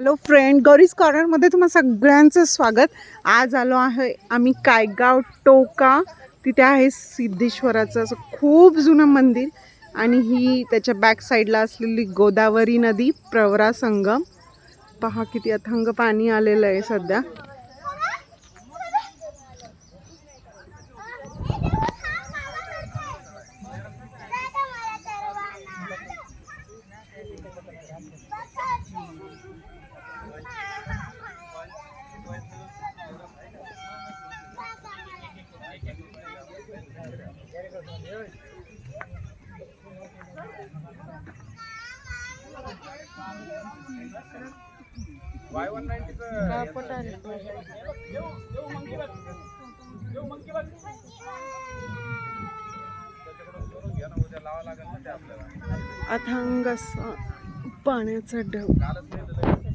Hello friend, गौरीज कॉर्नरमध्ये तुम्हा सगळ्यांचं स्वागत. आज आलो आहे आम्ही कायगाव टोका. तिथे आहे सिद्धेश्वराचं असं खूप जुनं मंदिर आणि ही त्याच्या बॅक साईडला असलेली गोदावरी नदी प्रवरा संगम. पहा किती अथांग पाणी आलेलं आहे सध्या. अथांग असा पाण्याचा ढग.